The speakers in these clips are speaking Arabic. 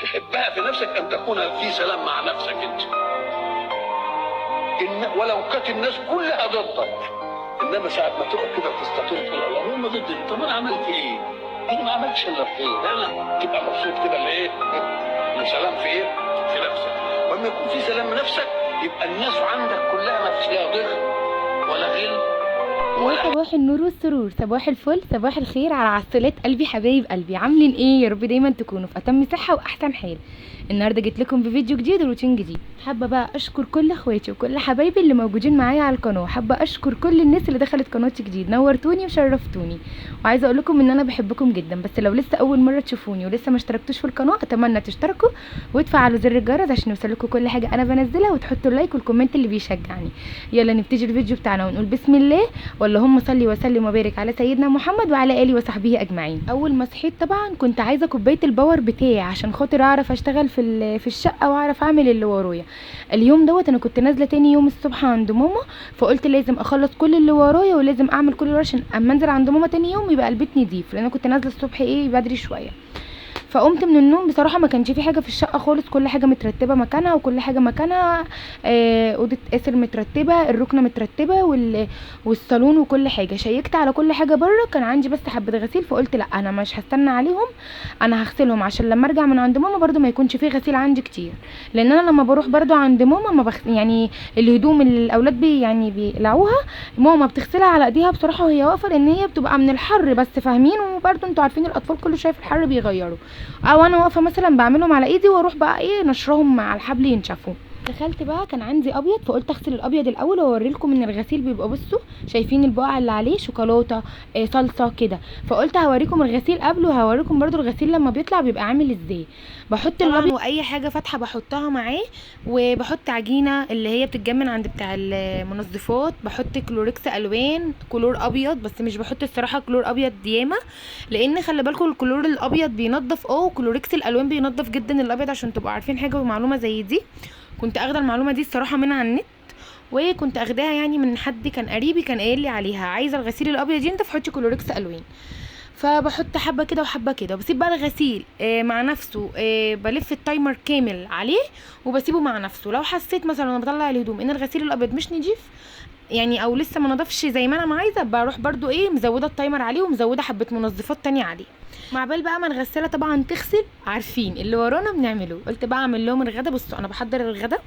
تحبها في نفسك ان تكون في سلام مع نفسك انت. ولو كانت الناس كلها ضدك، انما ساعه ما تقعد كده تستقر تقول الله هم ضدي، طب انا عملت ايه؟ انا ما عملتش الا الخير، انا تبقى مبسوط كده لايه؟ السلام في ايه؟ في نفسك. ولما يكون في سلام في نفسك يبقى الناس عندك كلها ما فيش لها ضغط ولا غل. يا صباح النور والسرور، صباح الفل، صباح الخير على عسولات قلبي، حبايب قلبي، عاملين ايه؟ يا رب دايما تكونوا في اتم صحه واحسن حال. النهارده جيت لكم بفيديو جديد وروتين جديد. حابه بقى اشكر كل اخواتي وكل حبايبي اللي موجودين معايا على القناه، حابه اشكر كل الناس اللي دخلت قناتي جديد، نورتوني وشرفتوني. وعايزه اقول لكم ان انا بحبكم جدا، بس لو لسه اول مره تشوفوني ولسه ما اشتركتوش في القناه اتمنى تشتركوا وتفعلوا زر الجرس عشان يوصلكوا كل حاجه انا بنزلها، وتحطوا اللايك والكومنت اللي بيشجعني. يلا نبتدي الفيديو بتاعنا ونقول بسم الله، اللهم صل وسلم وبارك على سيدنا محمد وعلى اله وصحبه اجمعين. اول ما صحيت طبعا كنت عايزه كوبايه الباور بتاعي عشان خاطر اعرف اشتغل في الشقه واعرف اعمل اللي ورايا. اليوم دوت انا كنت نازله تاني يوم الصبح عند ماما، فقلت لازم اخلص كل اللي ورايا ولازم اعمل كل اللي ورايا عشان اما انزل عند ماما تاني يوم يبقى البيت نضيف، لان انا كنت نازله الصبح بدري شويه. فقمت من النوم بصراحه ما كانش في حاجه في الشقه خالص، كل حاجه مترتبه مكانها وكل حاجه مكانها. اوضه اسر مترتبه، الركنه مترتبه والصالون وكل حاجه. شيكت على كل حاجه بره، كان عندي بس حبه غسيل، فقلت لا انا مش هستنى عليهم، انا هغسلهم عشان لما ارجع من عند ماما برده ما يكونش فيه غسيل عندي كتير. لان انا لما بروح برده عند ماما ما يعني الهدوم اللي الاولاد بيقلعوها ماما بتغسلها على ايديها بصراحه وهي واقفه، لان هي بتبقى من الحر بس، فاهمين؟ وبرده انتوا عارفين الاطفال كله شايف الحر بيغيروا، او انا واقفه مثلا بعملهم على ايدي واروح بقى نشرهم على الحبل ينشفوا. دخلت بقى كان عندي ابيض، فقلت اغسل الابيض الاول واوري لكم ان الغسيل بيبقى، بصوا شايفين البقع اللي عليه شوكولاته صلصه كده، فقلت هوريكم الغسيل قبل وهوريكم برده الغسيل لما بيطلع بيبقى عامل ازاي. بحط الابيض واي حاجه فاتحه بحطها معاه، وبحط عجينه اللي هي بتتجمن عند بتاع المنظفات، بحط كلوركس الوان كلور ابيض، بس مش بحط الصراحه كلور ابيض ياما، لان خلي بالكم الكلور الابيض بينضف وكلوركس الالوان بينضف جدا الابيض، عشان تبقوا عارفين حاجه ومعلومه زي دي. كنت اخده المعلومه دي الصراحه من على النت، وكنت اخداها يعني من حد كان قريبي كان قايل لي عليها، عايزه الغسيل الابيض ينضف حطي كلوركس الوان. فبحط حبه كده وحبه كده، بسيب بقى الغسيل مع نفسه، بلف التايمر كامل عليه وبسيبه مع نفسه. لو حسيت مثلا وانا بطلع الهدوم ان الغسيل الابيض مش نضيف يعني او لسه ما نضفش زي ما انا عايزه، بروح برضو مزوده التايمر عليه ومزوده حبه منظفات تانية عليه. مع بال بقى ما الغساله طبعا تغسل، عارفين اللي ورانا بنعمله، قلت بقى اعمل لهم الغدا. بصوا انا بحضر الغدا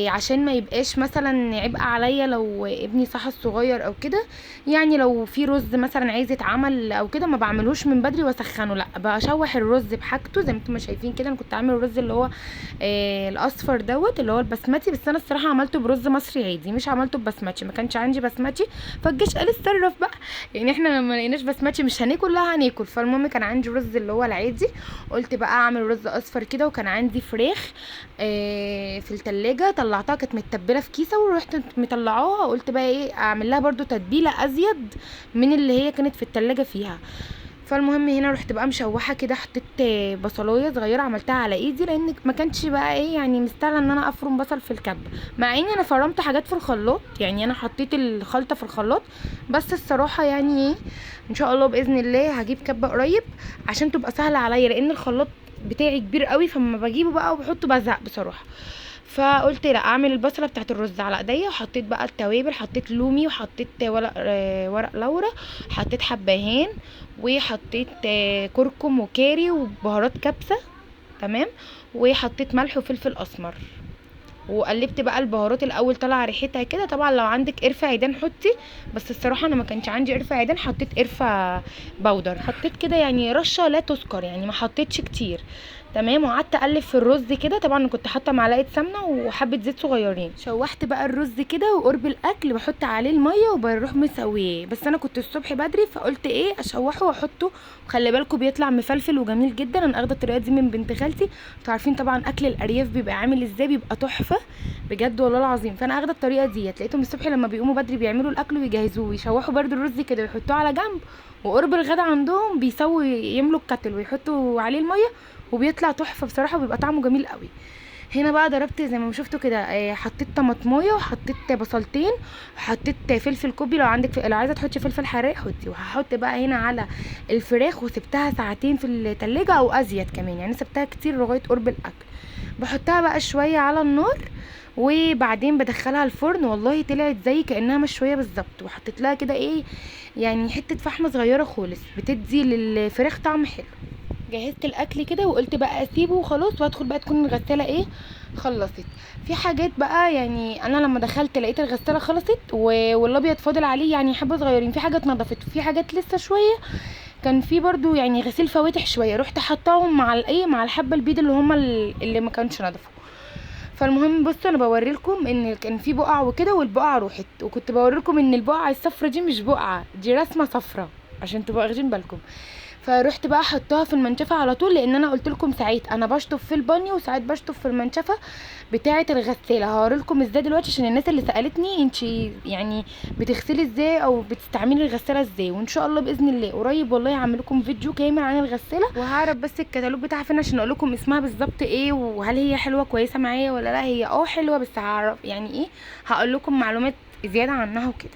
عشان ما يبقاش مثلا عبء عليا لو ابني صحى الصغير او كده، يعني لو في رز مثلا عايز يتعمل او كده ما بعملهوش من بدري واسخنه، لا بشوح الرز بحاجته زي ما انتم شايفين كده. انا كنت عامل الرز اللي هو الاصفر دوت اللي هو البسمتي، بس انا الصراحه عملته برز مصري عادي، مش عملته ببسمتي، ما كانش عندي بسمتي، فالجيش قال اتصرف بقى، يعني احنا لما لقيناش بسمتي مش هناكل، لا هناكل. فالمهم كان عندي رز اللي هو العادي، قلت بقى اعمل رز اصفر كده. وكان عندي فراخ في التلاجة طلعتها، كانت متبله في كيسه ورحت مطلعاها، قلت بقى اعمل لها برده تتبيله ازيد من اللي هي كانت في التلاجة فيها. فالمهم هنا رحت بقى مشوحه كده، حطيت بصلايه صغيره عملتها على ايدي، لان ما كانش بقى يعني مستاهله ان انا افرم بصل في الكبه، مع اني انا فرمت حاجات في الخلاط، يعني انا حطيت الخلطه في الخلاط، بس الصراحه يعني ان شاء الله باذن الله هجيب كبه قريب عشان تبقى سهله عليا، لان الخلاط بتاعي كبير قوي، فلما بجيبه بقى وبحطه بزهق بصراحه. فقلت لا اعمل البصله بتاعت الرز على ايديا، وحطيت بقى التوابل، حطيت لومي وحطيت ورق لورا، حطيت حبهان وحطيت كركم وكاري وبهارات كبسه، تمام، وحطيت ملح وفلفل اسمر، وقلبت بقى البهارات الاول طلع ريحتها كده. طبعا لو عندك قرفه عيدان حطي، بس الصراحه انا ما كانش عندي قرفه عيدان، حطيت قرفه بودر، حطيت كده يعني رشه لا تذكر، يعني ما حطيتش كتير، تمام. وقعدت اقلب في الرز كده، طبعا كنت حاطه معلقه سمنه وحبه زيت صغيرين. شوحت بقى الرز كده، وقرب الاكل بحط عليه الميه وبروح مسويه، بس انا كنت الصبح بدري فقلت اشوحه واحطه، وخلي بالكم بيطلع مفلفل وجميل جدا. انا اخده الطريقه دي من بنت خالتي، انتوا عارفين طبعا اكل الارياف بيبقى عامل ازاي، بيبقى تحفه بجد والله العظيم. فانا اخده الطريقه دي، لقيتهم الصبح لما بيقوموا بدري بيعملوا الاكل ويجهزوه ويشوحوا برده الرز كده ويحطوه على جنب، وقرب الغدا عندهم بيسوي يملوا الكتل ويحطوا عليه الميه، وبيطلع تحفه بصراحه، وبيبقى طعمه جميل قوي. هنا بقى ضربت زي ما شفتوا كده، حطيت طماطمايه وحطيت بصلتين وحطيت فلفل كوبي، لو عندك لو عايزه تحطي فلفل حراق حطي. وهحط بقى هنا على الفراخ، وسبتها ساعتين في التلاجة او ازيد كمان، يعني سبتها كتير لغايه قرب الاكل. بحطها بقى شويه على النار وبعدين بدخلها الفرن. والله طلعت زي كانها مشويه بالظبط. وحطيت لها كده ايه يعني حته فحمه صغيره خالص بتدي للفراخ طعم حلو. جهزت الاكل كده وقلت بقى اسيبه وخلاص، وادخل بقى تكون الغساله ايه خلصت. في حاجات بقى يعني انا لما دخلت لقيت الغساله خلصت والابيض فاضل عليه يعني حبه صغيرين، في حاجات نضفت وفي حاجات لسه شويه. كان في برضو يعني غسيل فواتح شويه، رحت حطاهم مع الايه مع الحبه البيض اللي هما اللي ما كانش نضفوا. فالمهم بصوا انا بوريلكم ان كان في بقع وكده والبقعه روحت، وكنت بوريلكم ان البقعه الصفرة دي مش بقعه، دي رسمه صفرة عشان تبقوا واخدين بالكم. فروحت بقى حطها في المنشفه على طول، لان انا قلت لكم ساعات انا بشطف في البانيو وساعات بشطف في المنشفه بتاعه الغساله. هوريلكم ازاي دلوقتي عشان الناس اللي سالتني انت يعني بتغسلي ازاي او بتستعملي الغساله ازاي. وان شاء الله باذن الله قريب والله هعمل لكم فيديو كامل عن الغساله، وهعرف بس الكتالوج بتاعها فين عشان اقول لكم اسمها بالظبط ايه، وهل هي حلوه كويسه معايا ولا لا. هي حلوه بس هعرف يعني ايه، هقول لكم معلومات زياده عنها وكده.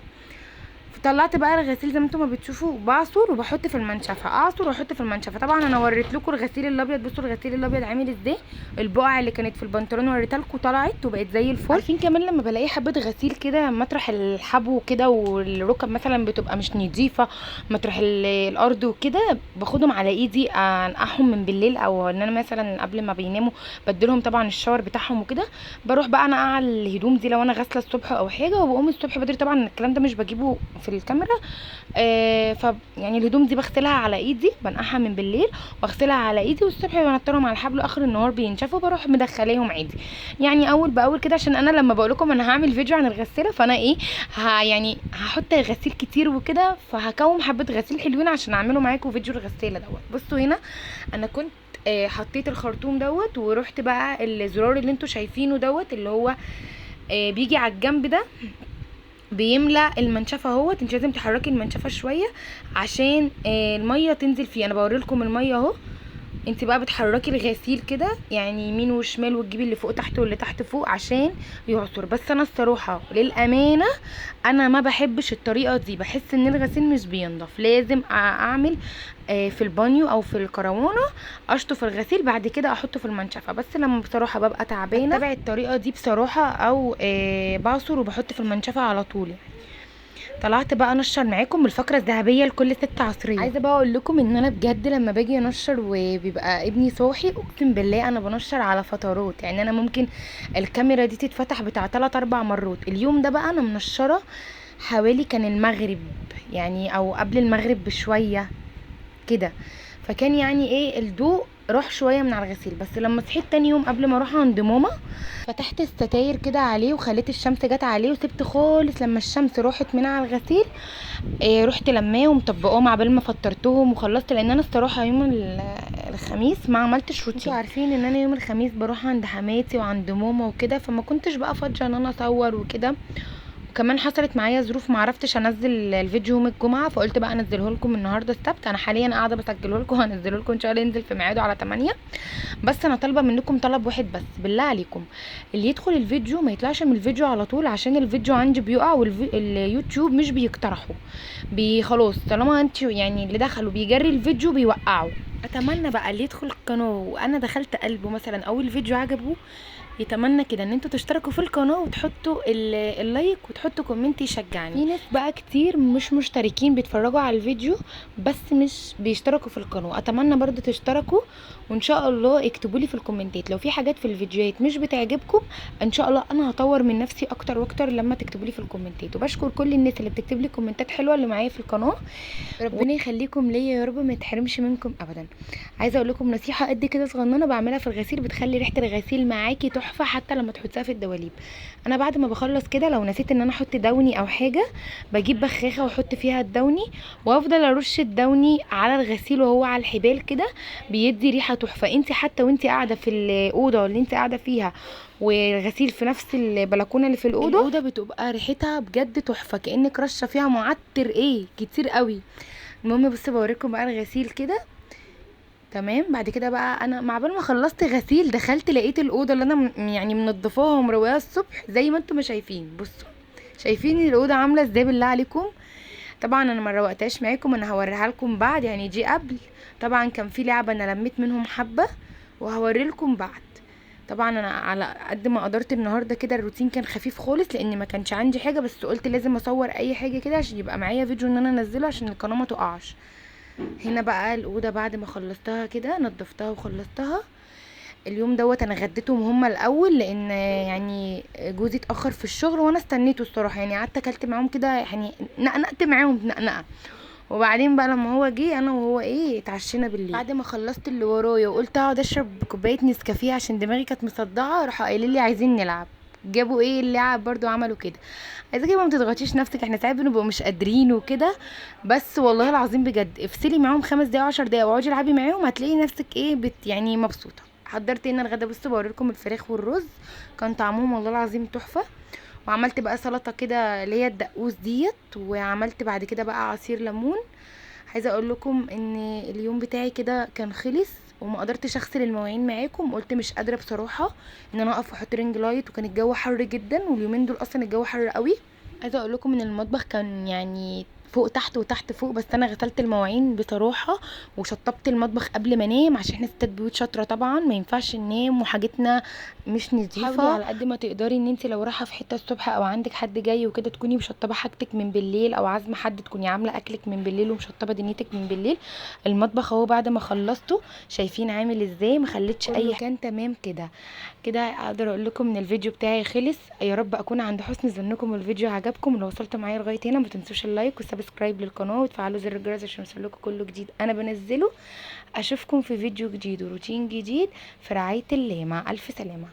طلعت بقى الغسيل زي ما انتم ما بتشوفوا، بعصر وبحط في المنشفه، اعصر واحط في المنشفه. طبعا انا وريت لكم الغسيل الابيض، بصوا الغسيل الابيض عامل ازاي. البقع اللي كانت في البنطلون وريتها لكم طلعت وبقت زي الفل. عارفين كمان لما بلاقي حبه غسيل كده مطرح الحبو كده والركب مثلا بتبقى مش نظيفه مطرح الارض وكده، باخدهم على ايدي انقعهم من بالليل، او ان انا مثلا قبل ما بيناموا بديلهم طبعا الشاور بتاعهم وكده. بروح بقى انا اقع الهدوم دي لو انا غاسله الصبح او حاجه، وبقوم الصبح بدري. طبعا الكلام ده مش بجيبه في الكاميرا. يعني الهدوم دي بغسلها على ايدي، بنقعها من بالليل واغسلها على ايدي، والصبح بنطرهم على الحبل اخر النهار بينشفوا، بروح مدخلاهم عادي يعني اول باول كده. عشان انا لما بقول لكم انا هعمل فيديو عن الغساله فانا ايه يعني هحط غسيل كتير وكده، فهكوم حبه غسيل حلوين عشان اعمله معاكم فيديو الغساله دوت. بصوا هنا انا كنت حطيت الخرطوم دوت، ورحت بقى الزرار اللي انتوا شايفينه دوت اللي هو بيجي على الجنب ده بيملى المنشفه اهوت. انت لازم تحركي المنشفه شويه عشان الميه تنزل فيه. انا بوريلكم الميه اهو، انت بقى بتحركي الغسيل كده يعني يمين وشمال وتجيبي اللي فوق تحت واللي تحت فوق عشان يعصر. بس انا الصراحه للامانه انا ما بحبش الطريقه دي، بحس ان الغسيل مش بينضف. لازم اعمل في البانيو او في الكروانه اشطف الغسيل بعد كده احطه في المنشفه. بس لما بصراحه ببقى تعبانه اتبع الطريقه دي بصراحه، او بعصر وبحط في المنشفه على طول يعني. طلعت بقى انشر معاكم الفقره الذهبيه لكل ست عصريه. عايزه بقى اقول لكم ان انا بجد لما باجي انشر وبيبقى ابني صاحي اقسم بالله انا بنشر على فترات. يعني انا ممكن الكاميرا دي تتفتح بتاع 3-4 مرات. اليوم ده بقى انا منشره حوالي كان المغرب يعني او قبل المغرب بشويه كده، فكان يعني ايه الضوء راح شويه من على الغسيل. بس لما صحيت تاني يوم قبل ما اروح عند ماما فتحت الستاير كده عليه وخليت الشمس جت عليه وسبت خالص. لما الشمس راحت من على الغسيل رحت لماهم طبقاهم عبال ما فطرتهم وخلصت. لان انا الصراحه يوم الخميس ما عملتش روتين. انتوا عارفين ان انا يوم الخميس بروح عند حماتي وعند ماما وكده، فما كنتش بقى فاضيه ان انا اصور وكده. وكمان حصلت معايا ظروف ما عرفتش انزل الفيديو يوم الجمعه، فقلت بقى انزله لكم النهارده السبت. انا حاليا قاعده بسجله لكم وهنزله لكم ان شاء الله ينزل في ميعاده على 8. بس انا طالبه منكم طلب واحد بس بالله عليكم، اللي يدخل الفيديو ما يطلعش من الفيديو على طول عشان الفيديو عندي بيقع واليوتيوب مش بيقترحه خلاص. طالما انت يعني اللي دخلوا بيجري الفيديو بيوقعوا. اتمنى بقى اللي يدخل القناه وانا دخلت قلبه مثلا او الفيديو عجبه يتمنى كده ان انتوا تشتركوا في القناه وتحطوا اللايك وتحطوا كومنت يشجعني. في ناس بقى كتير مش مشتركين بيتفرجوا على الفيديو بس مش بيشتركوا في القناه. اتمنى برضو تشتركوا، وان شاء الله اكتبوا لي في الكومنتات لو في حاجات في الفيديوهات مش بتعجبكم. ان شاء الله انا هطور من نفسي اكتر واكتر لما تكتبوا لي في الكومنتات. وبشكر كل الناس اللي بتكتب لي كومنتات حلوه اللي معايا في القناه. ربنا يخليكم ليا يا رب، ما يتحرمش منكم ابدا. عايزه اقول لكم نصيحه قد كده صغننه بعملها في الغسيل بتخلي ريحه الغسيل معاكي تحفه حتى لما تحطيها في الدواليب. انا بعد ما بخلص كده لو نسيت ان انا احط دوني او حاجه بجيب بخاخه واحط فيها الدوني وافضل ارش الدوني على الغسيل وهو على الحبال كده، بيدي ريحه تحفه. انت حتى وانت قاعده في الاوضه اللي انت قاعده فيها والغسيل في نفس البلكونه اللي في الاوضه بتبقى ريحتها بجد تحفه كانك رشه فيها معطر كتير قوي. المهم بصوا بوريكم بقى الغسيل كده تمام. بعد كده بقى انا مع بال ما خلصت غسيل دخلت لقيت الاوضه اللي انا يعني منضفاها ومروقاها الصبح زي ما انتم ما شايفين. بصوا شايفين الاوضه عامله ازاي بالله عليكم. طبعا انا ما روقتهاش معاكم، انا هوريها لكم بعد، يعني دي قبل. طبعا كان في لعبه انا لميت منهم حبه وهوري لكم بعد. طبعا انا على قد ما قدرت النهارده كده الروتين كان خفيف خالص لان ما كانش عندي حاجه، بس قلت لازم اصور اي حاجه كده عشان يبقى معايا فيديو ان انا انزله عشان القناه ما تقعش. هنا بقى الاوضه بعد ما خلصتها كده نضفتها وخلصتها. اليوم دوت انا غديتهم هما الاول لان يعني جوزي اتاخر في الشغل وانا استنيته الصراحه، يعني قعدت اكلت معاهم كده يعني نقنقت معاهم نقنقه. وبعدين بقى لما هو جه انا وهو اتعشينا بالليل. بعد ما خلصت اللي ورايا وقلت اقعد اشرب كوبايه نسكافيه عشان دماغي كانت مصدعه، راحوا قايلين لي عايزين نلعب. جابوا اللعب برضو عملوا كده. عايزاكي ما تضغطيش نفسك، احنا ساعات بنبقى مش قادرين وكده، بس والله العظيم بجد افصلي معاهم 5 دقايق 10 دقايق واقعدي العبي معاهم هتلاقي نفسك يعني مبسوطه. حضرت هنا الغدا، بصوا بوريلكم الفراخ والرز كان طعمهم والله العظيم تحفه. وعملت بقى سلطه كده اللي هي الدقوس ديت، وعملت بعد كده بقى عصير ليمون. عايزه اقول لكم ان اليوم بتاعي كده كان خلص وما قدرتش اغسل المواعين معاكم، قلت مش قادره بصراحه ان انا اقف واحط رينج لايت، وكان الجو حر جدا واليومين دول اصلا الجو حر قوي. عايزه اقول لكم ان المطبخ كان يعني فوق تحت وتحت فوق، بس انا غسلت المواعين بصراحه وشطبت المطبخ قبل ما انام عشان احنا ستات بيوت شاطره طبعا ما ينفعش ننام وحاجتنا مش نظيفه. حاولي على قد ما تقدري ان انت لو رايحه في حته الصبح او عندك حد جاي وكده تكوني مشطبه حاجتك من بالليل، او عازمه حد تكوني عامله اكلك من بالليل ومشطبه دنيتك من بالليل. المطبخ اهو بعد ما خلصته شايفين عامل ازاي، ما خليتش اي كان تمام كده. كده اقدر اقول لكم ان الفيديو بتاعي خلص. يا رب اكون عند حسن ظنكم والفيديو عجبكم. لو وصلتوا معايا لغايه هنا ما تنسوش اللايك والسبسكرايب للقناه وتفعلوا زر الجرس عشان يوصلكم كل جديد انا بنزله. اشوفكم في فيديو جديد وروتين جديد في رعايه الله، مع الف سلامه.